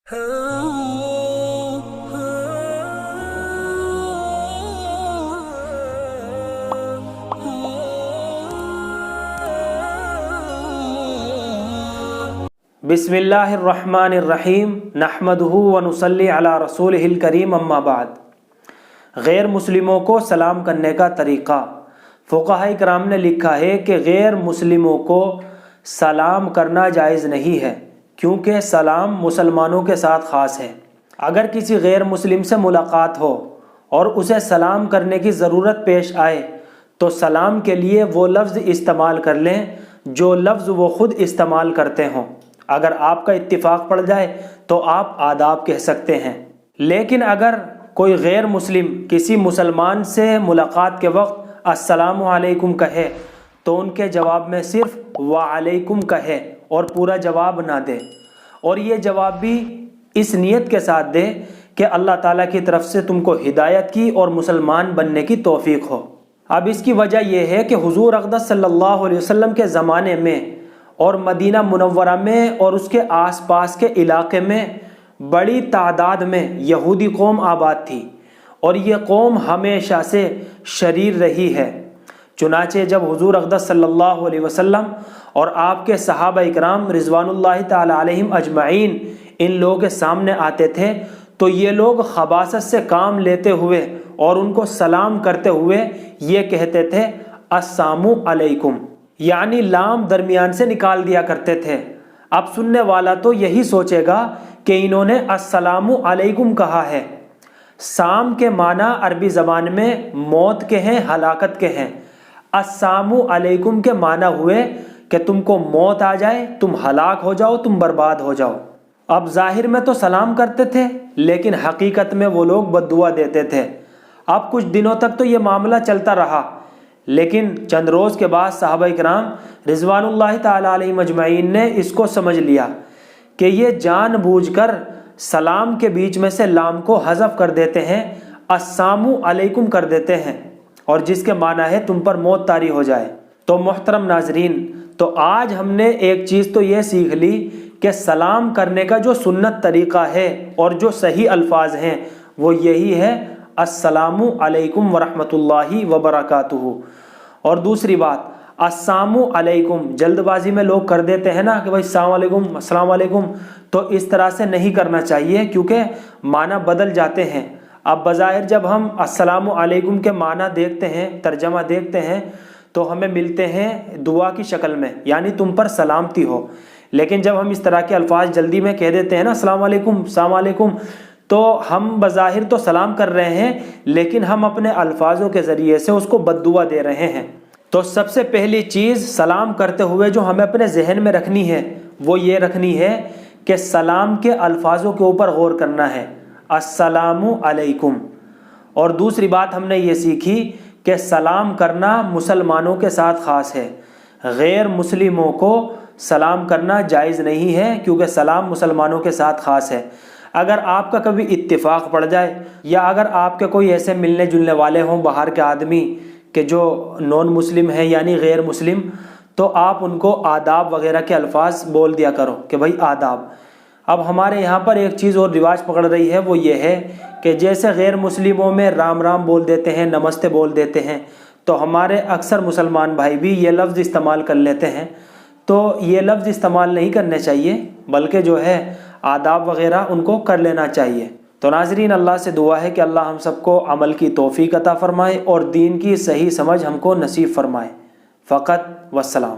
بسم اللہ الرحمن الرحیم نحمدہ ونصلی علی رسولہ الکریم اما بعد۔ غیر مسلموں کو سلام کرنے کا طریقہ۔ فقہاء کرام نے لکھا ہے کہ غیر مسلموں کو سلام کرنا جائز نہیں ہے، کیونکہ سلام مسلمانوں کے ساتھ خاص ہے۔ اگر کسی غیر مسلم سے ملاقات ہو اور اسے سلام کرنے کی ضرورت پیش آئے تو سلام کے لیے وہ لفظ استعمال کر لیں جو لفظ وہ خود استعمال کرتے ہوں۔ اگر آپ کا اتفاق پڑ جائے تو آپ آداب کہہ سکتے ہیں، لیکن اگر کوئی غیر مسلم کسی مسلمان سے ملاقات کے وقت السلام علیکم کہے تو ان کے جواب میں صرف وعلیکم کہے اور پورا جواب نہ دے، اور یہ جواب بھی اس نیت کے ساتھ دے کہ اللہ تعالیٰ کی طرف سے تم کو ہدایت کی اور مسلمان بننے کی توفیق ہو۔ اب اس کی وجہ یہ ہے کہ حضور اقدس صلی اللہ علیہ وسلم کے زمانے میں اور مدینہ منورہ میں اور اس کے آس پاس کے علاقے میں بڑی تعداد میں یہودی قوم آباد تھی، اور یہ قوم ہمیشہ سے شریر رہی ہے۔ چنانچہ جب حضور اقدس صلی اللہ علیہ وسلم اور آپ کے صحابہ اکرام رضوان اللہ تعالی علیہم اجمعین ان لوگوں کے سامنے آتے تھے تو یہ لوگ خباثت سے کام لیتے ہوئے اور ان کو سلام کرتے ہوئے یہ کہتے تھے السلام علیکم، یعنی لام درمیان سے نکال دیا کرتے تھے۔ اب سننے والا تو یہی سوچے گا کہ انہوں نے السلام علیکم کہا ہے۔ سام کے معنی عربی زبان میں موت کے ہیں، ہلاکت کے ہیں۔ السلام علیکم کے معنی ہوئے کہ تم کو موت آ جائے، تم ہلاک ہو جاؤ، تم برباد ہو جاؤ۔ اب ظاہر میں تو سلام کرتے تھے، لیکن حقیقت میں وہ لوگ بد دعا دیتے تھے۔ اب کچھ دنوں تک تو یہ معاملہ چلتا رہا، لیکن چند روز کے بعد صحابہ کرام رضوان اللہ تعالی علیہ مجمعین نے اس کو سمجھ لیا کہ یہ جان بوجھ کر سلام کے بیچ میں سے لام کو حذف کر دیتے ہیں، السلام علیکم کر دیتے ہیں، اور جس کے معنی ہے تم پر موت طاری ہو جائے۔ تو محترم ناظرین، تو آج ہم نے ایک چیز تو یہ سیکھ لی کہ سلام کرنے کا جو سنت طریقہ ہے اور جو صحیح الفاظ ہیں وہ یہی ہے السلام علیکم ورحمۃ اللہ وبرکاتہ۔ اور دوسری بات، السلام علیکم جلد بازی میں لوگ کر دیتے ہیں نا کہ بھائی السلام علیکم السلام علیکم، تو اس طرح سے نہیں کرنا چاہیے، کیونکہ معنی بدل جاتے ہیں۔ اب بظاہر جب ہم السلام علیکم کے معنی دیکھتے ہیں، ترجمہ دیکھتے ہیں، تو ہمیں ملتے ہیں دعا کی شکل میں، یعنی تم پر سلامتی ہو، لیکن جب ہم اس طرح کے الفاظ جلدی میں کہہ دیتے ہیں نا السلام علیکم السلام علیکم، تو ہم بظاہر تو سلام کر رہے ہیں، لیکن ہم اپنے الفاظوں کے ذریعے سے اس کو بد دعا دے رہے ہیں۔ تو سب سے پہلی چیز سلام کرتے ہوئے جو ہمیں اپنے ذہن میں رکھنی ہے وہ یہ رکھنی ہے کہ سلام کے الفاظوں کے اوپر غور کرنا ہے، السلام علیکم۔ اور دوسری بات ہم نے یہ سیکھی کہ سلام کرنا مسلمانوں کے ساتھ خاص ہے، غیر مسلموں کو سلام کرنا جائز نہیں ہے، کیونکہ سلام مسلمانوں کے ساتھ خاص ہے۔ اگر آپ کا کبھی اتفاق پڑ جائے یا اگر آپ کے کوئی ایسے ملنے جلنے والے ہوں باہر کے آدمی کہ جو نان مسلم ہیں یعنی غیر مسلم، تو آپ ان کو آداب وغیرہ کے الفاظ بول دیا کرو کہ بھائی آداب۔ اب ہمارے یہاں پر ایک چیز اور رواج پکڑ رہی ہے، وہ یہ ہے کہ جیسے غیر مسلموں میں رام رام بول دیتے ہیں، نمستے بول دیتے ہیں، تو ہمارے اکثر مسلمان بھائی بھی یہ لفظ استعمال کر لیتے ہیں۔ تو یہ لفظ استعمال نہیں کرنے چاہیے، بلکہ جو ہے آداب وغیرہ ان کو کر لینا چاہیے۔ تو ناظرین، اللہ سے دعا ہے کہ اللہ ہم سب کو عمل کی توفیق عطا فرمائے اور دین کی صحیح سمجھ ہم کو نصیب فرمائے۔ فقط والسلام۔